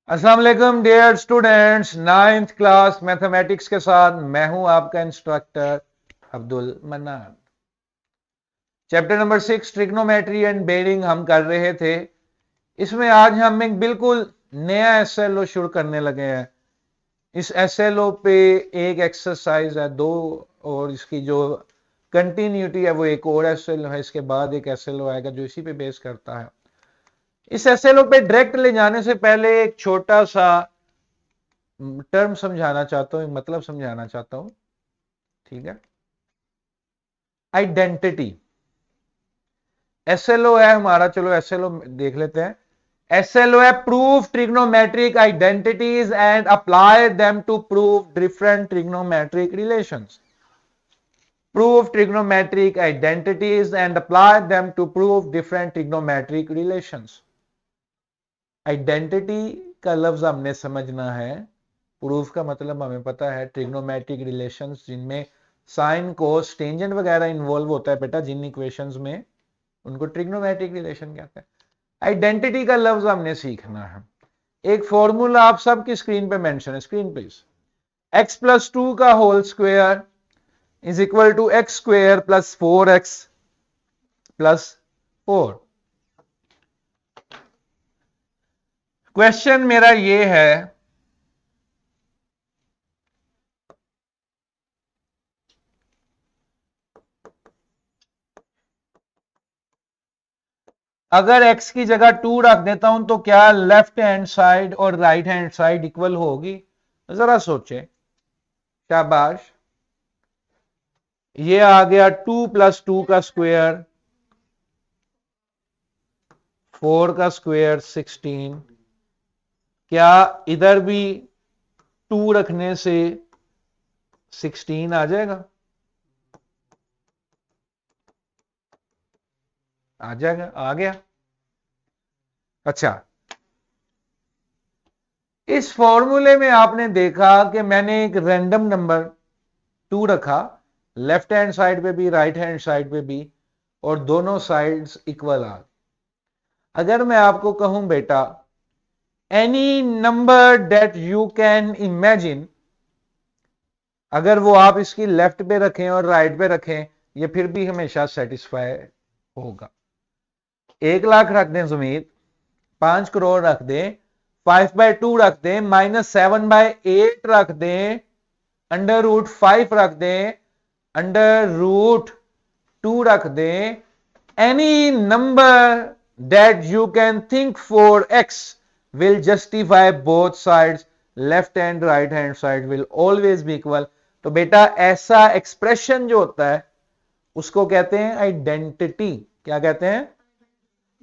अस्सलाम वालेकुम dear students, 9th class mathematics के साथ मैं हूं आपका instructor Abdul mannan. Chapter number 6 trigonometry and bearing हम कर रहे थे। इसमें आज हम एक बिल्कुल नया एसएलओ शुरू करने लगे हैं। इस एसएलओ पे एक एक्सरसाइज है, दो, और इसकी जो कंटिन्यूटी है वो एक और एसएलओ है। इसके बाद एक एसएलओ आएगा जो इसी पे बेस करता है। इस एसएलओ पे डायरेक्ट ले जाने से पहले एक छोटा सा टर्म समझाना चाहता हूं, मतलब समझाना चाहता हूं। ठीक है, आइडेंटिटी एसएलओ है हमारा। चलो एसएलओ देख लेते हैं। एसएलओ है prove trigonometric identities and apply them to prove different trigonometric relations. Prove trigonometric identities and apply them to prove different trigonometric relations. Identity का लफ्ज हमने समझना है, प्रूफ का मतलब हमें पता है ट्रिग्नोमेट्रिक रिलेशंस जिनमें साइन कोस टेंजेंट वगैरह इन्वॉल्व होता है बेटा, जिन इक्वेशंस में, उनको ट्रिग्नोमेट्रिक रिलेशन कहते हैं। आइडेंटिटी का लफ्ज हमने सीखना है। एक फॉर्मूला आप सबकी स्क्रीन पे मेंशन है, स्क्रीन प्लीज। x प्लस 2 का whole square is equal to x square plus 4x plus 4। Question मेरा ये है, अगर x की जगह 2 रख देता हूं तो क्या लेफ्ट हैंड साइड और राइट हैंड साइड इक्वल होगी? जरा सोचे। शाबाश। ये आ गया 2 प्लस 2 का स्क्वायर, 4 का स्क्वायर 16। क्या इधर भी 2 रखने से 16 आ जाएगा? आ जाएगा, आ गया। अच्छा, इस फॉर्मूले में आपने देखा कि मैंने एक रैंडम नंबर 2 रखा, लेफ्ट हैंड साइड पे भी राइट हैंड साइड पे भी, और दोनों साइड्स इक्वल आ। अगर मैं आपको कहूं बेटा any number that you can imagine, अगर वो आप इसकी लेफ्ट पे रखें और राइट पे रखें, ये फिर भी हमेशा सेटिस्फाई होगा। 1 लाख रख दें सुमीत, 5 करोड़ रख दें, 5/2 रख दें, -7/8 रख दें, √5 रख दें, √2 रख दें, any number that you can think for x will justify both sides, left and right hand side will always be equal। तो बेटा ऐसा एक्सप्रेशन जो होता है उसको कहते हैं आइडेंटिटी। क्या कहते हैं?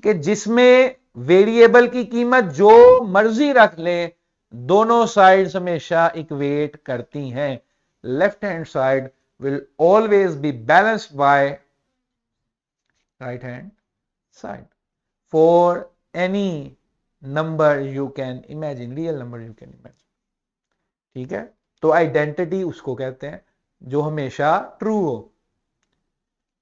कि जिसमें वेरिएबल की कीमत जो मर्जी रख ले, दोनों साइड्स हमेशा इक्वेट करती हैं। Left hand side will always be balanced bye right hand side for any number you can imagine, real number you can imagine। ठीक है, तो आइडेंटिटी उसको कहते हैं जो हमेशा ट्रू हो।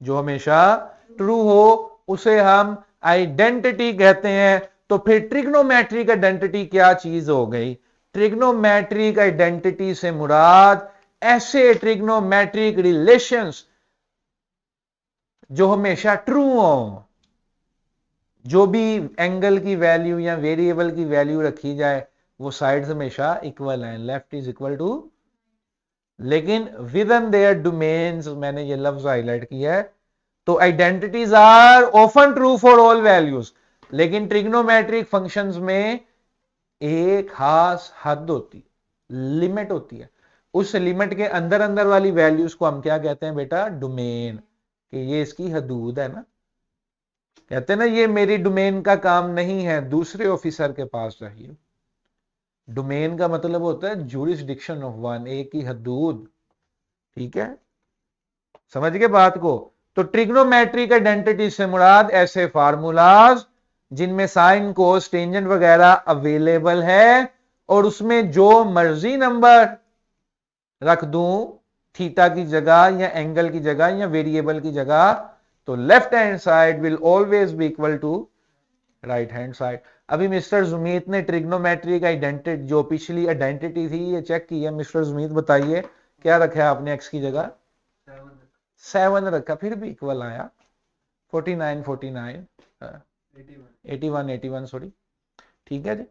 जो हमेशा ट्रू हो उसे हम आइडेंटिटी कहते हैं। तो फिर ट्रिग्नोमेट्रिक आइडेंटिटी क्या चीज हो गई? ट्रिग्नोमेट्रिक आइडेंटिटी से मुराद ऐसे ट्रिग्नोमेट्रिक रिलेशंस जो हमेशा ट्रू हो। जो भी एंगल की वैल्यू या वेरिएबल की वैल्यू रखी जाए वो साइड्स हमेशा इक्वल हैं, लेफ्ट इज इक्वल टू, लेकिन विद इन देयर डोमेन्स, मैंने ये लफ्ज हाईलाइट किया है। तो identities are often true for all values, लेकिन ट्रिग्नोमेट्रिक फंक्शंस में एक खास हद होती, लिमिट होती है। उस लिमिट के अंदर अंदर वाली वैल्यूज को हम क्या कहते हैं बेटा? डोमेन। कि ये इसकी हदूद है ना, कहते हैं ना ये मेरी डोमेन का काम नहीं है, दूसरे ऑफिसर के पास चाहिए। डोमेन का मतलब होता है ज्यूरिसडिक्शन ऑफ वन, एक की हदूद। ठीक है, समझ गए बात को? तो ट्रिग्नोमेट्रिक आइडेंटिटी से मुराद ऐसे फार्मूलाज जिनमें साइन कोस टेंजेंट वगैरह अवेलेबल है और उसमें जो मर्जी नंबर रख दूं थीटा की जगह या एंगल की जगह या वेरिएबल की जगह, तो left hand side will always be equal to right hand side. अभी मिस्टर जुमीत ने ट्रिग्नोमेट्रिक आइडेंटिटी जो पिछली आइडेंटिटी थी ये चेक की है। मिस्टर जुमीत बताइए क्या रखा है आपने एक्स की जगह? 7 रखा, फिर भी इक्वल आया। 49 49 81 81 सॉरी, ठीक है जी,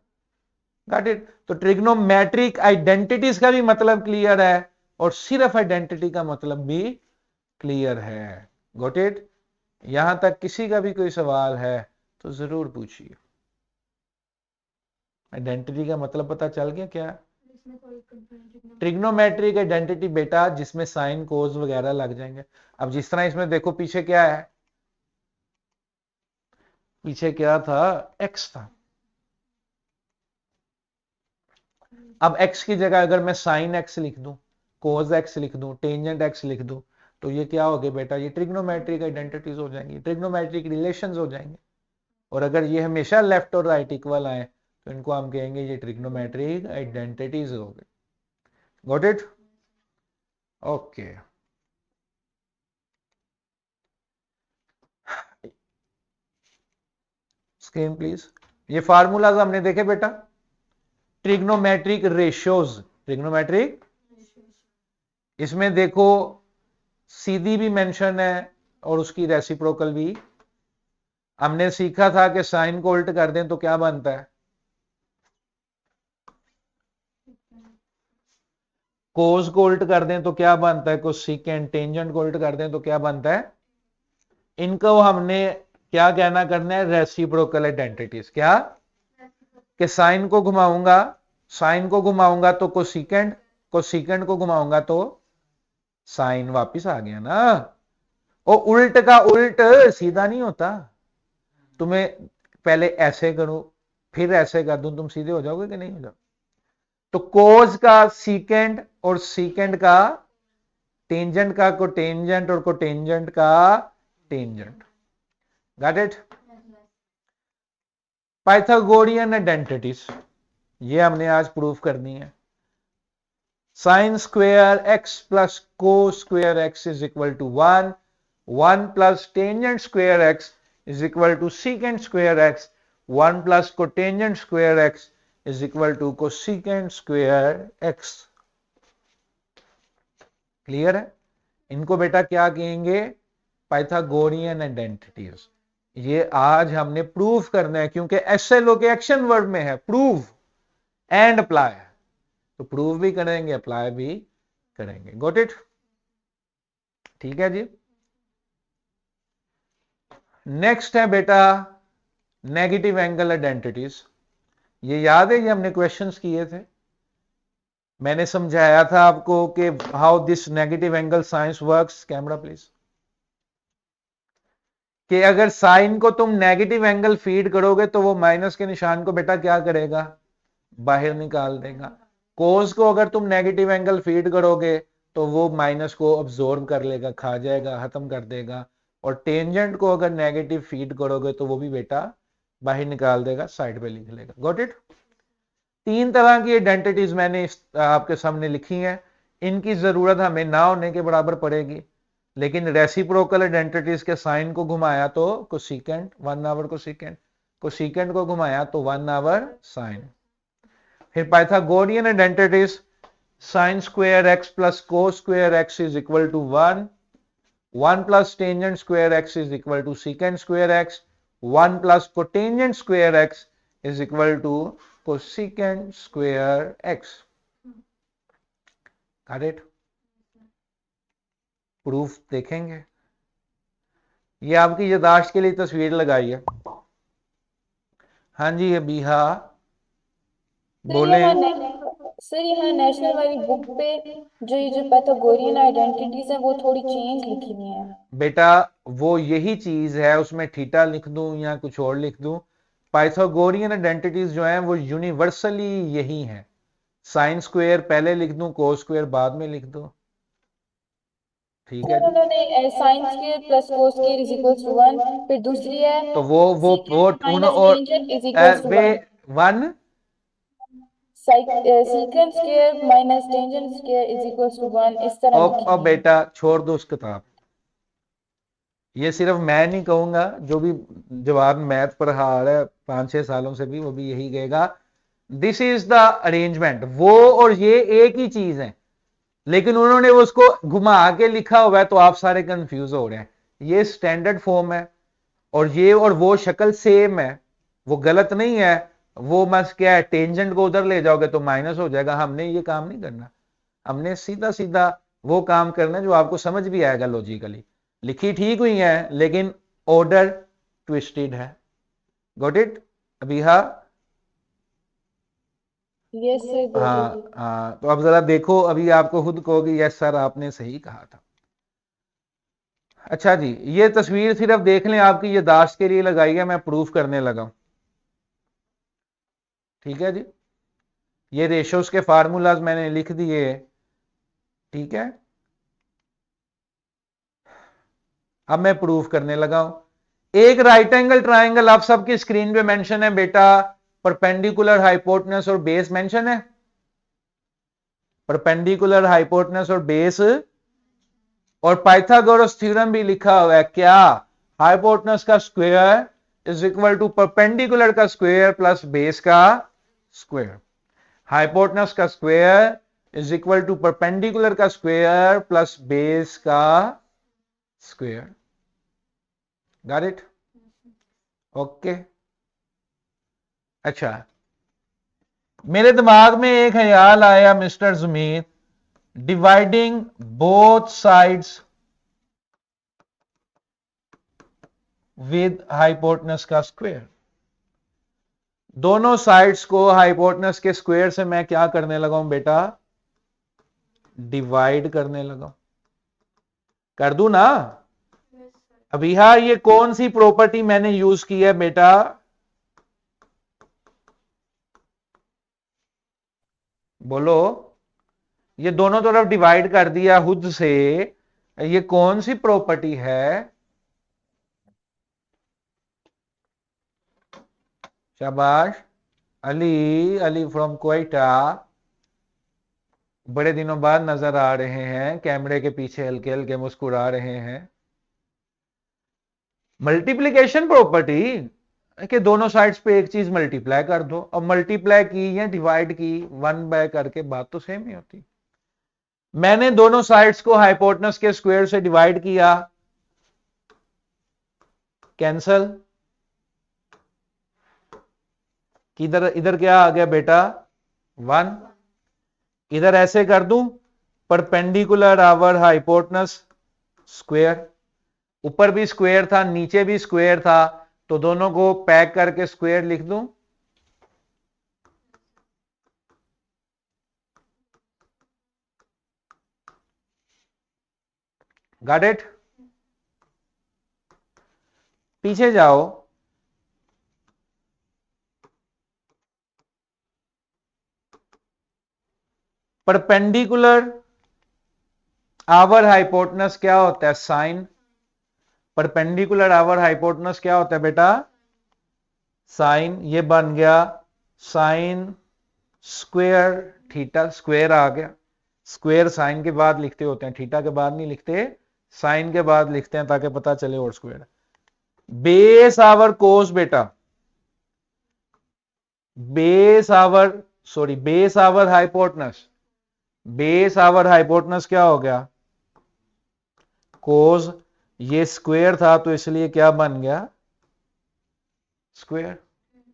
गॉट इट। तो ट्रिग्नोमेट्रिक आइडेंटिटीज का भी मतलब क्लियर है और सिर्फ आइडेंटिटी का मतलब भी क्लियर है। Got it. यहां तक किसी का भी कोई सवाल है तो जरूर पूछिए। आइडेंटिटी का मतलब पता चल गया क्या? ट्रिग्नोमेट्रिक आइडेंटिटी बेटा जिसमें साइन कोस वगैरह लग जाएंगे। अब जिस तरह इसमें देखो पीछे क्या है, पीछे क्या था? एक्स था। अब एक्स की जगह अगर मैं साइन एक्स लिख दूं, कोस एक्स लिख दूं, टेंजेंट एक्स लिख दूं, तो ये क्या हो गया बेटा? ये ट्रिग्नोमेट्रिक आइडेंटिटीज हो जाएंगी, ट्रिग्नोमेट्रिक रिलेशंस हो जाएंगे। और अगर ये हमेशा लेफ्ट और राइट इक्वल आए तो इनको हम कहेंगे ये ट्रिग्नोमेट्रिक आइडेंटिटीज हो गए। Got it? Okay. Screen please. ये फार्मूलाज हमने देखे बेटा, ट्रिग्नोमेट्रिक रेशियोज, ट्रिग्नोमेट्रिक। इसमें देखो सीधी भी मेंशन है और उसकी रेसिप्रोकल भी। हमने सीखा था कि साइन को उल्ट कर दें तो क्या बनता है? कोस को उल्ट कर दें तो क्या बनता है? कोसेकेंट। टेंजेंट को उल्ट कर दें तो क्या बनता है? इनको हमने क्या कहना करना है? Reciprocal identities. क्या? कि साइन को घुमाऊंगा, साइन को घुमाऊंगा तो कोसेकेंट, कोसेकेंट को घुमाऊंगा तो साइन। वापिस आ गया ना। और उल्ट का उल्ट सीधा नहीं होता। तुम्हें पहले ऐसे करो फिर ऐसे कर दूं, तुम सीधे हो जाओगे कि नहीं हो जाओगे? तो कोस का सीकेंड और सीकेंड का टेंजेंट का कोटेंजेंट और कोटेंजेंट का tangent. Got it? Pythagorean identities ये हमने आज प्रूफ करनी है। Sine square x plus cos square x is equal to 1, 1 plus tangent square x is equal to secant square x, 1 plus cotangent square x is equal to cosecant square x. Clear है? इनको बेटा क्या कहेंगे? Pythagorean identities. ये आज हमने proof करना है क्योंकि एसएलओ के एक्शन वर्ब में है प्रूव एंड अप्लाई। तो प्रूव भी करेंगे, अप्लाई भी करेंगे। Got it? ठीक है जी। नेक्स्ट है बेटा नेगेटिव एंगल आइडेंटिटीज। ये याद है, ये हमने क्वेश्चंस किए थे। मैंने समझाया था आपको कि how this negative angle science works. Camera please. कि अगर साइन को तुम नेगेटिव एंगल फीड करोगे तो वो माइनस के निशान को बेटा क्या करेगा? बाहर निकाल देगा। कोस को अगर तुम नेगेटिव एंगल फीड करोगे तो वो माइनस को अब्सॉर्ब कर लेगा, खा जाएगा, खत्म कर देगा। और टेंजेंट को अगर नेगेटिव फीड करोगे तो वो भी बेटा बाहर निकाल देगा, साइड पे लिख लेगा। Got it? 3 तरह की आइडेंटिटीज मैंने आपके सामने लिखी हैं। इनकी जरूरत हमें ना होने के बराबर पड़ेगी, लेकिन रेसिप्रोकल आइडेंटिटीज के साइन को घुमाया तो कोसेकेंट 1 आवर कोसेकेंट, कोसेकेंट को घुमाया तो 1 आवर साइन। फिर Pythagorean identities sine square x plus cos square x is equal to 1, 1 plus tangent square x is equal to secant square x, 1 plus cotangent square x is equal to cosecant square x. Got it? Proof देखेंगे। ये आपकी यादाश्त के लिए तस्वीर लगाई है। हाँ जी अभी, हाँ बोले। सर यहाँ नेशनल वाली बुक पे जो ये जो पैथागोरियन आइडेंटिटीज है वो थोड़ी चेंज लिखी हुई है। बेटा वो यही चीज है, उसमें थीटा लिख दूं या कुछ और लिख दूं, पाइथागोरियन आइडेंटिटीज जो हैं वो यूनिवर्सली यही हैं। साइन स्क्वायर पहले लिख दूं, कोस स्क्वायर बाद में लिख दूं। ठीक है सर जी। उन्होंने sine square plus cos square is equals to 1, फिर दूसरी है तो वो सीकेंट माइनस और टेंजेंट इज इक्वल्स टू वे 1, one. Secant square minus tangent square is equals to 1, इस तरह लिखी और हुई है। बेटा छोड़ दो उस किताब। ये सिर्फ मैं नहीं कहूंगा, जो भी जवान मैथ पढ़ा रहा है 5-6 सालों से भी, वो भी यही कहेगा। This is the arrangement. वो और ये एक ही चीज है, लेकिन उन्होंने उसको घुमा के लिखा हुआ है, तो आप सारे कंफ्यूज हो रहे हैं। ये स्टैंडर्ड फॉर्म है, और ये और वो शक्ल सेम है, वो गलत नहीं है। वो बस क्या है, टेंजेंट को उधर ले जाओगे तो माइनस हो जाएगा। हमने ये काम नहीं करना, हमने सीधा सीधा वो काम करना है जो आपको समझ भी आएगा लॉजिकली। लिखी ठीक हुई है, लेकिन ऑर्डर ट्विस्टेड है। गॉट इट अभी? हाँ यस सर, गॉट इट। हाँ हाँ, तो अब जरा देखो, अभी आपको खुद कहोगे यस सर आपने सही कहा था। अच्छा जी, ये तस्वीर सिर्फ देख लें, आपकी यादाश्त के लिए लगाई है, मैं प्रूफ करने लगा हूं। ठीक है जी, ये रेशोस के फार्मूलाज मैंने लिख दिए। ठीक है, अब मैं प्रूफ करने लगा हूं। एक राइट एंगल ट्राइंगल आप सबकी स्क्रीन पे मेंशन है बेटा, परपेंडिकुलर हाइपोटेनस और बेस मेंशन है। परपेंडिकुलर हाइपोटेनस और बेस, और पाइथागोरस थ्योरम भी लिखा हुआ है क्या? हाइपोटेनस का square is equal to perpendicular का स्क्वायर प्लस बेस का स्क्वायर। हाइपोटेनस का square is equal to perpendicular का स्क्वायर प्लस बेस का स्क्वायर। Got it? ओके। अच्छा, मेरे दिमाग में एक ख्याल आया मिस्टर जुमीर, dividing both sides with hypotenuse का स्क्वायर। दोनों साइड्स को हाइपोटेनस के स्क्वायर से मैं क्या करने लगा हूं बेटा? डिवाइड करने लगा। कर दूं ना? अभी हाँ, ये कौन सी प्रॉपर्टी मैंने यूज की है बेटा? बोलो। ये दोनों तरफ डिवाइड कर दिया खुद से, ये कौन सी प्रॉपर्टी है? शाबाश अली, अली फ्रॉम क्वेटा, बड़े दिनों बाद नजर आ रहे हैं, कैमरे के पीछे हल्के हल्के मुस्कुरा रहे हैं। मल्टीप्लीकेशन प्रॉपर्टी कि दोनों साइड्स पे एक चीज मल्टीप्लाई कर दो, और मल्टीप्लाई की या डिवाइड की, वन बाय करके बात तो सेम ही होती। मैंने दोनों साइड्स को हाइपोटेनस के स्क्वायर से डिवाइड किया, कैंसल। किधर इधर क्या आ गया बेटा? वन। इधर ऐसे कर दूं, परपेंडिकुलर आवर हाइपोटेनस स्क्वायर, ऊपर भी स्क्वायर था नीचे भी स्क्वायर था, तो दोनों को पैक करके स्क्वायर लिख दूं। Got it? पीछे जाओ, परपेंडिकुलर आवर हाइपोटेनस क्या होता है? साइन। परपेंडिकुलर आवर हाइपोटेनस क्या होता है बेटा? साइन। ये बन गया साइन स्क्वायर थीटा, स्क्वायर आ गया। स्क्वायर साइन के बाद लिखते होते हैं, थीटा के बाद नहीं लिखते, साइन के बाद लिखते हैं ताकि पता चले और स्क्वायर। बेस आवर कोस बेटा, base over, sorry base over hypotenuse, base over hypotenuse क्या हो गया? कोस। ये स्क्वायर था तो इसलिए क्या बन गया? स्क्वायर।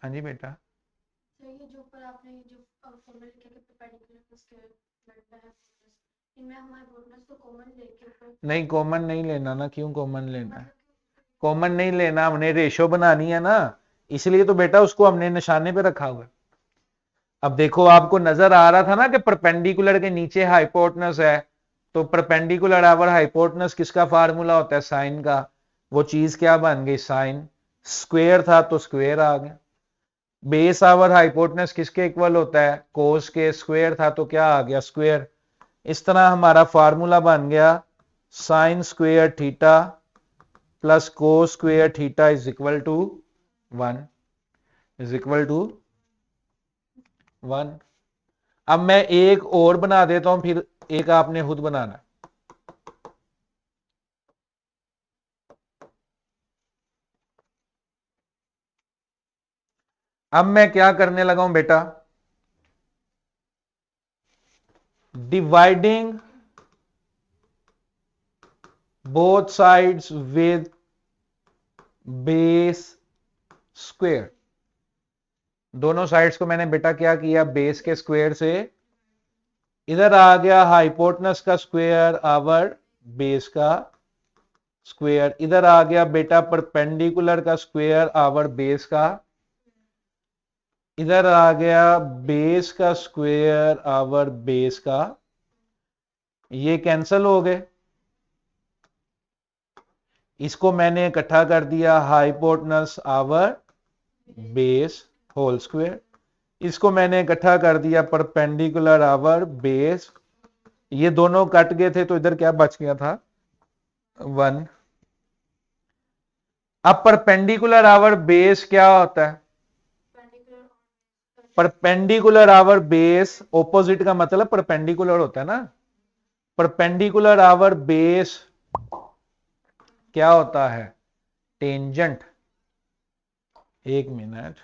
हाँ जी बेटा। ये जो ऊपर आपने जो फॉर्मूला लिखा कि परपेंडिकुलर प्लस स्क्वायर लगता है इनमें हमारे हाइपोटेनस को कॉमन लेके ऊपर नहीं कॉमन नहीं लेना ना, क्यों कॉमन लेना है? कॉमन नहीं लेना, हमने रेशो बनानी है ना, इसलिए तो बेटा उसको हमने निशाने पे रखा हुआ है। अब देखो, आपको नजर आ रहा था ना कि परपेंडिकुलर के नीचे हाइपोटेनस है, तो परपेंडिकुलर आवर हाइपोटेनस किसका फार्मूला होता है? साइन का। वो चीज क्या बन गई? साइन। स्क्वायर था तो स्क्वायर आ गया। बेस आवर हाइपोटेनस किसके इक्वल होता है? कोस के। स्क्वायर था तो क्या आ गया? स्क्वायर। इस तरह हमारा फार्मूला बन गया sine square theta plus cos square theta is equal to 1, is equal to 1। अब मैं एक और बना देता हूं, फिर एक आपने खुद बनाना। अब मैं क्या करने लगा हूं बेटा, dividing both sides with base square. दोनों साइड्स को मैंने बेटा क्या किया, बेस के स्क्वायर से, इधर आ गया हाइपोटेनस का स्क्वायर आवर बेस का स्क्वायर, इधर आ गया बेटा परपेंडिकुलर का स्क्वायर आवर बेस का, इधर आ गया बेस का स्क्वायर आवर बेस का, ये कैंसल हो गए, इसको मैंने इकट्ठा कर दिया hypotenuse over base whole square, इसको मैंने इकट्ठा कर दिया परपेंडिकुलर आवर बेस, ये दोनों कट गए थे तो इधर क्या बच गया था 1। अब परपेंडिकुलर आवर बेस क्या होता है, परपेंडिकुलर आवर बेस ऑपोजिट का मतलब परपेंडिकुलर होता है ना, परपेंडिकुलर आवर बेस क्या होता है, टेंजेंट। एक मिनट,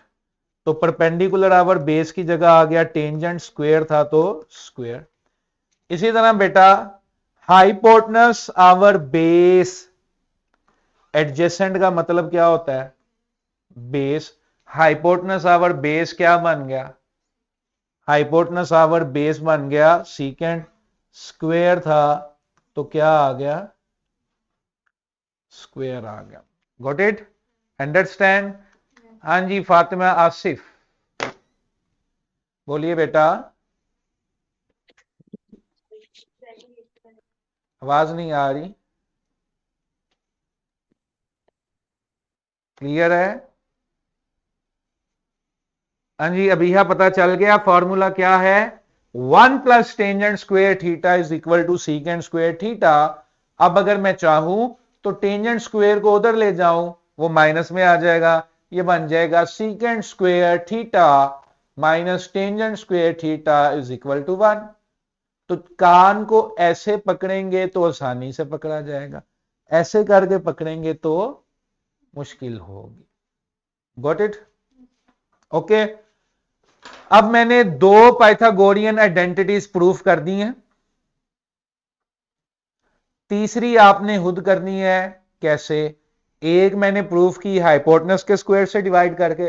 तो परपेंडिकुलर आवर बेस की जगह आ गया टेंजेंट, स्क्वायर था तो स्क्वायर। इसी तरह बेटा हाइपोटेनस आवर बेस, एडजेसेंट का मतलब क्या होता है, बेस, हाइपोटेनस आवर बेस क्या बन गया, हाइपोटेनस आवर बेस बन गया सीकेंड, स्क्वायर था तो क्या आ गया, स्क्वायर आ गया। Got it, understand. हाँ जी फातिमा आसिफ बोलिए बेटा, आवाज नहीं आ रही, क्लियर है। हाँ जी अभी पता चल गया फॉर्मूला क्या है, 1 plus tangent square theta is equal to secant square theta. अब अगर मैं चाहूं तो टेंजेंट स्क्वायर को उधर ले जाऊं, वो माइनस में आ जाएगा, ये बन जाएगा secant square theta minus tangent square theta is equal to 1। तो कान को ऐसे पकड़ेंगे तो आसानी से पकड़ा जाएगा, ऐसे करके पकड़ेंगे तो मुश्किल होगी। Got it, okay. अब मैंने दो पाइथागोरियन आइडेंटिटीज प्रूफ कर दी हैं, तीसरी आपने खुद करनी है। कैसे, एक मैंने प्रूफ की हाइपोटेनस के स्क्वायर से डिवाइड करके,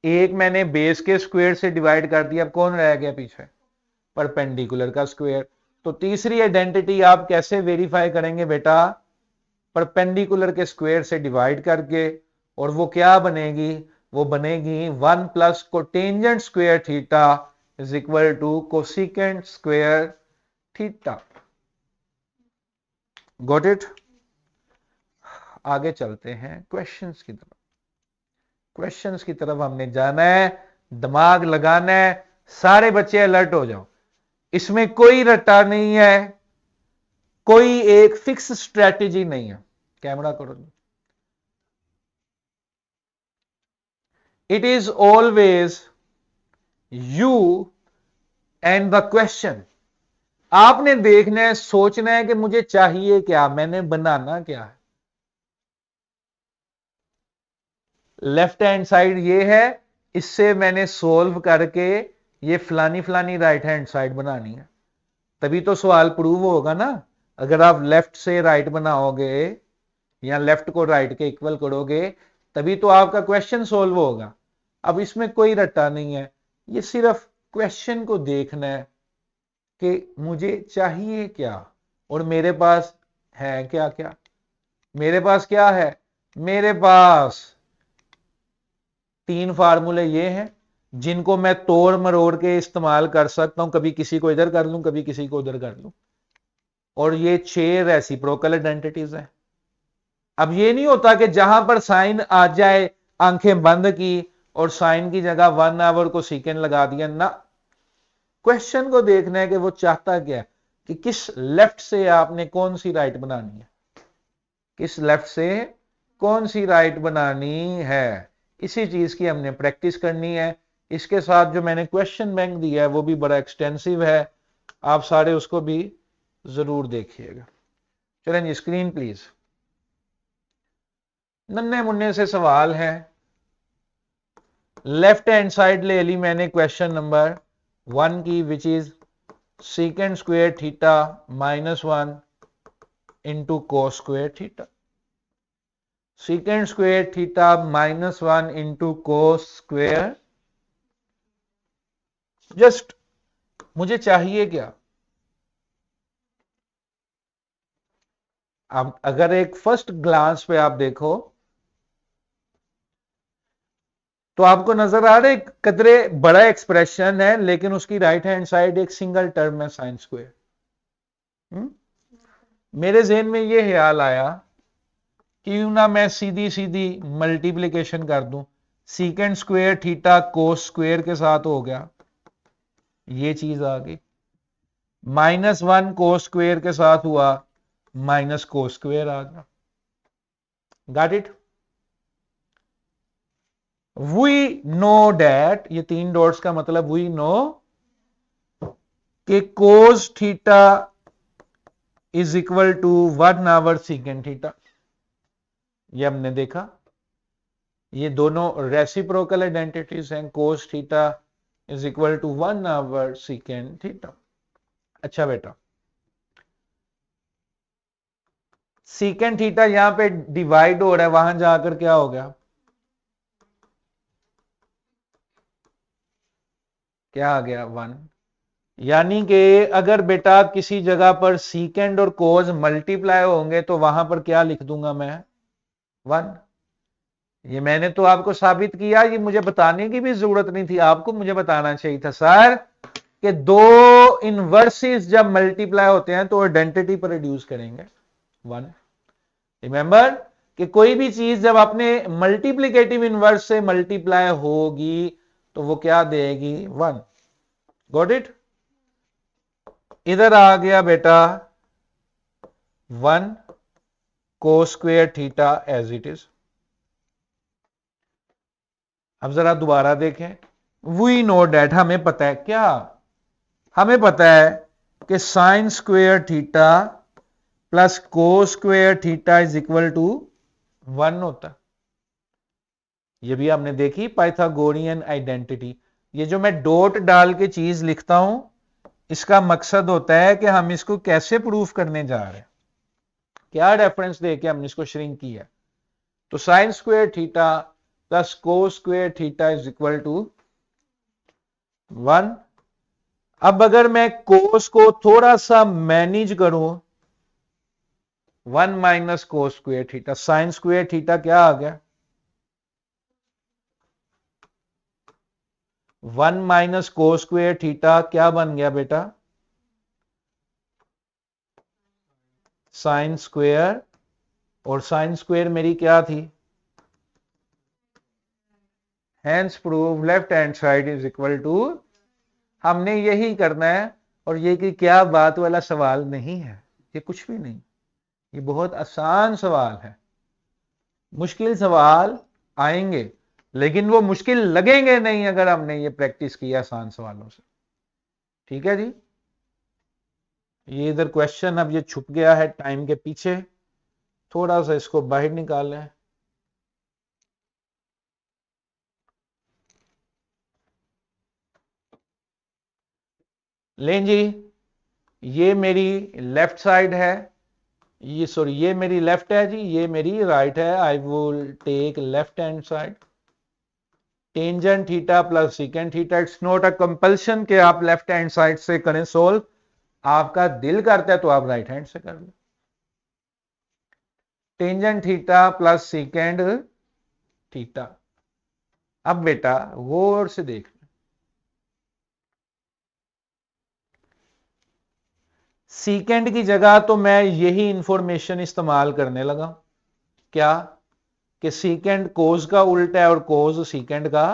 एक मैंने बेस के स्क्वायर से डिवाइड कर दिया, अब कौन रह गया पीछे, परपेंडिकुलर का स्क्वायर। तो तीसरी आइडेंटिटी आप कैसे वेरीफाई करेंगे बेटा, परपेंडिकुलर के स्क्वायर से डिवाइड करके, और वो क्या बनेगी, वो बनेगी 1 plus cotangent square theta is equal to cosecant square theta. Got it. आगे चलते हैं क्वेश्चंस की तरफ, क्वेश्चंस की तरफ हमने जाना है, दिमाग लगाना है, सारे बच्चे अलर्ट हो जाओ, इसमें कोई रट्टा नहीं है, कोई एक फिक्स स्ट्रेटेजी नहीं है। कैमरा करो, it is always you and the question. आपने देखना है, सोचना है कि मुझे चाहिए क्या, मैंने बनाना क्या है। लेफ्ट हैंड साइड ये है, इससे मैंने सोल्व करके ये फलानी फलानी राइट हैंड साइड बनानी है, तभी तो सवाल प्रूव होगा ना। अगर आप लेफ्ट से राइट बनाओगे या लेफ्ट को राइट के इक्वल करोगे तभी तो आपका क्वेश्चन सोल्व होगा। अब इसमें कोई रट्टा नहीं है, ये सिर्फ क्वेश्चन को देखना है कि मुझे चाहिए क्या और मेरे पास है क्या। क्या मेरे पास क्या है, मेरे पास 3 फार्मूले ये हैं जिनको मैं तोड़ मरोड़ के इस्तेमाल कर सकता हूं, कभी किसी को इधर कर लूं, कभी किसी को उधर कर लूं, और ये 6 रेसिप्रोकल आइडेंटिटीज हैं। अब ये नहीं होता कि जहां पर साइन आ जाए आंखें बंद की और साइन की जगह 1 आवर को सीकेंड लगा दिया ना, क्वेश्चन को देखना है कि वो चाहता क्या, कि किस लेफ्ट से आपने कौन सी राइट बनानी है, किस लेफ्ट से कौन सी राइट बनानी है, इसी चीज की हमने प्रैक्टिस करनी है। इसके साथ जो मैंने क्वेश्चन बैंक दिया है वो भी बड़ा एक्सटेंसिव है, आप सारे उसको भी जरूर देखिएगा। चलें जी स्क्रीन प्लीज, नन्हे मुन्ने से सवाल हैं, लेफ्ट हैंड साइड ले ली मैंने क्वेश्चन नंबर 1 की, which is सीकेंड square theta -1 into cos square theta. सीकेंड square theta -1 into cos square, just मुझे चाहिए क्या? अब अगर एक फर्स्ट ग्लांस पे आप देखो तो आपको नजर आ रहा है कदरे बड़ा एक्सप्रेशन है, लेकिन उसकी राइट हैंड साइड एक सिंगल टर्म है साइन स्क्वायर। मेरे जहन में यह ख्याल आया क्यों ना मैं सीधी सीधी मल्टीप्लिकेशन कर दूं, सीकेंड स्क्वायर थीटा कोस स्क्वायर के साथ हो गया, ये चीज आ गई, -1 कोस स्क्वायर के साथ हुआ, माइनस कोस स्क्वायर आ गया। Got it? We know that, ये 3 डॉट्स का मतलब वी नो कि cos theta is equal to 1/, secant theta. ये हमने देखा, ये दोनों रेसिप्रोकल आइडेंटिटीज हैं, cos theta is equal to 1/, secant theta. अच्छा बेटा, सीकेंड थीटा यहां पे डिवाइड हो रहा है, वहां जाकर क्या हो गया? क्या आ गया? 1। यानी कि अगर बेटा किसी जगह पर सीकेंड और कोस मल्टीप्लाई होंगे तो वहां पर क्या लिख दूंगा मैं? 1। ये मैंने तो आपको साबित किया, ये मुझे बताने की भी जरूरत नहीं थी, आपको मुझे बताना चाहिए था सर कि दो इनवर्सेस जब मल्टीप्लाई होते हैं तो आइडेंटिटी पर रिड्यूस करेंगे 1। रिमेंबर कि कोई भी चीज जब अपने मल्टीप्लिकेटिव इनवर्स से मल्टीप्लाई होगी तो वो क्या देगी? 1। Got it? इधर आ गया बेटा 1 cos square theta as it is. अब जरा दोबारा देखें, वी नो डैट, हमें पता है क्या? हमें पता है कि sine square theta plus cos square theta is equal to 1 होता। ये भी हमने देखी पाइथागोरियन आइडेंटिटी। ये जो मैं डॉट डाल के चीज लिखता हूं, इसका मकसद होता है कि हम इसको कैसे प्रूफ करने जा रहे हैं, क्या रेफरेंस देके हमने इसको श्रिंक किया। तो sine square theta plus cos square theta is equal to 1। अब अगर मैं कोस को थोड़ा सा मैनेज करूं, 1 minus cos square theta, sign square theta क्या आ गया? 1 माइनस कोस स्क्वायर थीटा क्या बन गया बेटा? साइन स्क्वायर, और साइन स्क्वायर मेरी क्या थी? Hence prove left hand side is equal to, हमने यही करना है। और ये कि क्या बात वाला सवाल नहीं है, ये कुछ भी नहीं, ये बहुत आसान सवाल है। मुश्किल सवाल आएंगे लेकिन वो मुश्किल लगेंगे नहीं अगर हमने ये प्रैक्टिस किया आसान सवालों से। ठीक है जी? ये इधर क्वेश्चन अब ये छुप गया है टाइम के पीछे, थोड़ा सा इसको बाहर निकालें। लें जी, ये मेरी लेफ्ट साइड है, ये सॉरी ये मेरी लेफ्ट है जी, ये मेरी राइट है। I will take left hand side. Tangent theta plus secant theta, it's not a compulsion कि आप लेफ्ट हैंड साइड से करें सोल्व, आपका दिल करता है तो आप राइट हैंड से कर लो। Tangent theta plus secant theta. अब बेटा गौर से देख, सीकेंड की जगह तो मैं यही इंफॉर्मेशन इस्तेमाल करने लगा, क्या कि सीकेंड कोस का उल्टा है और कोस सीकेंड का।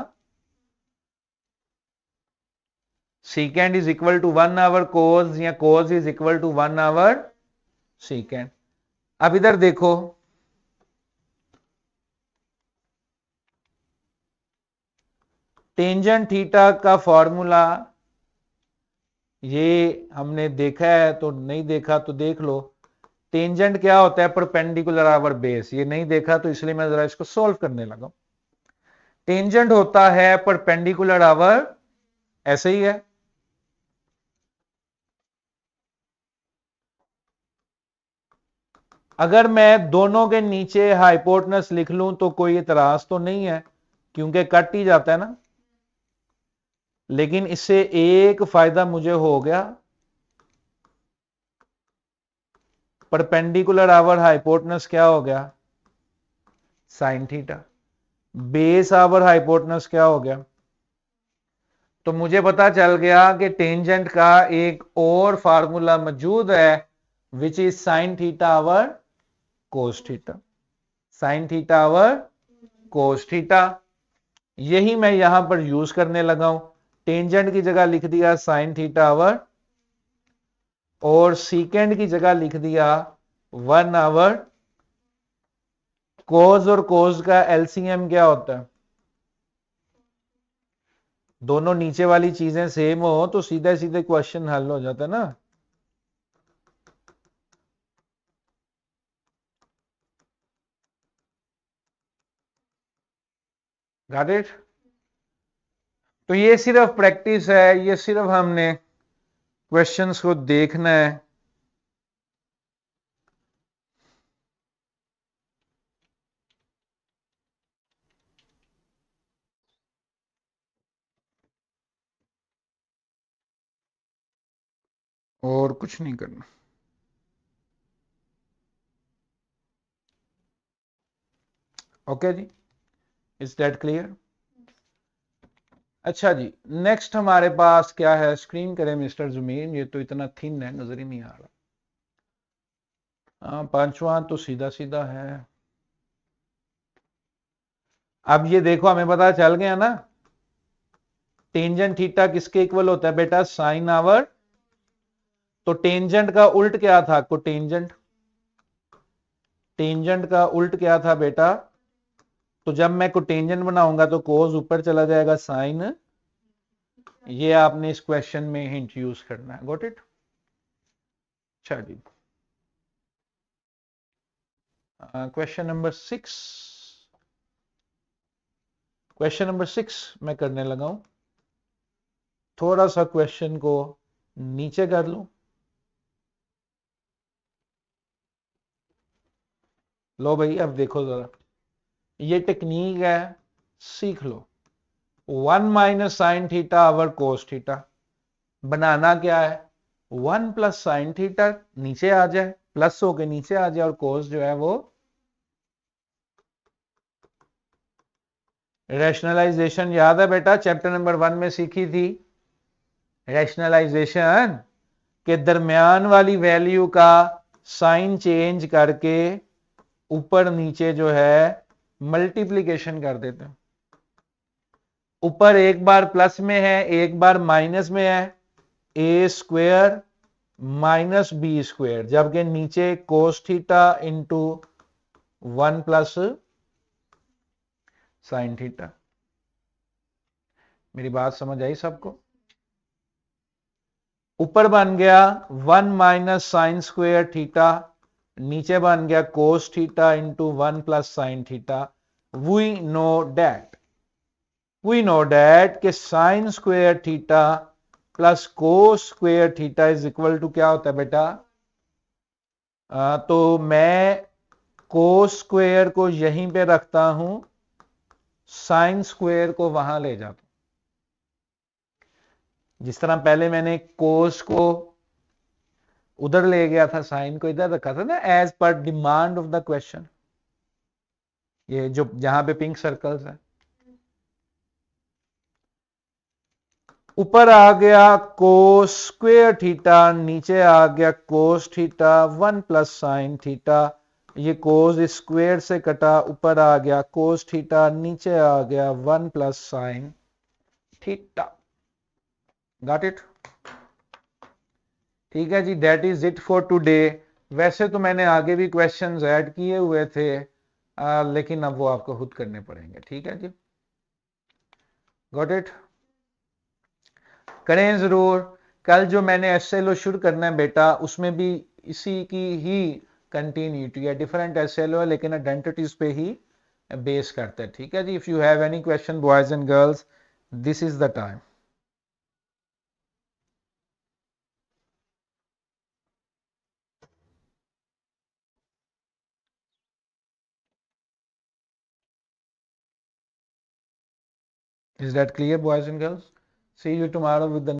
सीकेंड इज इक्वल टू 1/, कोस, या कोस इज इक्वल टू 1/, सीकेंड। अब इधर देखो, टेंजेंट थीटा का फॉर्मूला ये हमने देखा है तो नहीं देखा तो देख लो। टेंजेंट क्या होता है? Perpendicular over base. ये नहीं देखा तो इसलिए मैं जरा इसको सॉल्व करने लगा। टेंजेंट होता है परपेंडिकुलर आवर, ऐसे ही है। अगर मैं दोनों के नीचे हाइपोटेनस लिख लूं तो कोई इतराज तो नहीं है, क्योंकि कट ही जाता है ना। लेकिन इससे एक फायदा मुझे हो गया, परपेंडिकुलर आवर हाइपोटेनस क्या हो गया, sine theta. Base over hypotenuse क्या हो गया। तो मुझे पता चल गया कि टेंजेंट का एक और फार्मूला मौजूद है, which is sine theta over cos theta. Sine theta over cos theta, यही मैं यहां पर यूज करने लगा हूं। टेंजेंट की जगह लिख दिया साइन थीटा आवर, और सीकेंड की जगह लिख दिया 1 आवर। कोस और कोस का एलसीएम क्या होता है, दोनों नीचे वाली चीजें सेम हो तो सीधे सीधे क्वेश्चन हल हो जाता है ना। Got it. तो ये सिर्फ प्रैक्टिस है, ये सिर्फ हमने क्वेश्चंस को देखना है। और कुछ नहीं करना। ओके जी, इज दैट क्लियर। अच्छा जी, नेक्स्ट हमारे पास क्या है, स्क्रीन करें मिस्टर जुमीन, ये तो इतना थिन है नजर ही नहीं आ रहा। हाँ, पांचवा तो सीधा सीधा है। अब ये देखो, हमें पता चल गया ना, टेंजेंट थीटा किसके इक्वल होता है बेटा, साइन आवर। तो टेंजेंट का उल्ट क्या था, कोटेंजेंट। टेंजेंट का उल्ट क्या था बेटा, तो जब मैं कोटेंजेंट बनाऊंगा तो कोस ऊपर चला जाएगा, साइन। ये आपने इस क्वेश्चन में हिंट यूज करना है। Got it. अच्छा जी, क्वेश्चन नंबर 6। क्वेश्चन नंबर 6 मैं करने लगा हूं। थोड़ा सा क्वेश्चन को नीचे कर लूं। लो भाई, अब देखो जरा, ये टेक्निक है, सीख लो। 1 minus sine theta over cos theta बनाना क्या है, 1 प्लस साइन थीटा नीचे आ जाए, प्लस होके नीचे आ जाए, और कोस जो है वो रैशनलाइजेशन याद है बेटा, चैप्टर नंबर 1 में सीखी थी। रैशनलाइजेशन के दरमियान वाली वैल्यू का साइन चेंज करके ऊपर नीचे जो है मल्टीप्लीकेशन कर देते हैं। ऊपर एक बार प्लस में है, एक बार माइनस में है, ए स्क्वेयर माइनस बी स्क्वेयर, जबकि नीचे कोस theta into 1 plus sine theta. मेरी बात समझ आई सबको। ऊपर बन गया 1 माइनस साइन स्क्वेयर थीटा, नीचे बन गया cos theta into 1 plus sine theta. We know that के sine square theta plus cos square theta is equal to क्या होता है बेटा, तो मैं कोस स्क्वेयर को यहीं पे रखता हूं, साइन स्क्वेयर को वहां ले जाता हूं। जिस तरह पहले मैंने कोस को उधर ले गया था, साइन को इधर रखा था ना, as per demand of the question. ये जो जहां पे पिंक सर्कल्स है, ऊपर आ गया कोस स्क्वेयर थीटा, नीचे आ गया cos theta 1 plus sine theta. ये कोस स्क्वेयर से कटा, ऊपर आ गया कोस थीटा, नीचे आ गया 1 plus sine theta. Got it. ठीक है जी, that is it for today. वैसे तो मैंने आगे भी क्वेश्चंस ऐड किए हुए थे, लेकिन अब वो आपको खुद करने पड़ेंगे। ठीक है जी, गॉट इट। करें जरूर। कल जो मैंने एसएलओ शुरू करना है बेटा, उसमें भी इसी की ही कंटिन्यूटी है, डिफरेंट एसएलओ है लेकिन आइडेंटिटीज पे ही बेस करते हैं। ठीक है जी, if you have any question boys and girls, this is the time. Is that clear, boys and girls? See you tomorrow with the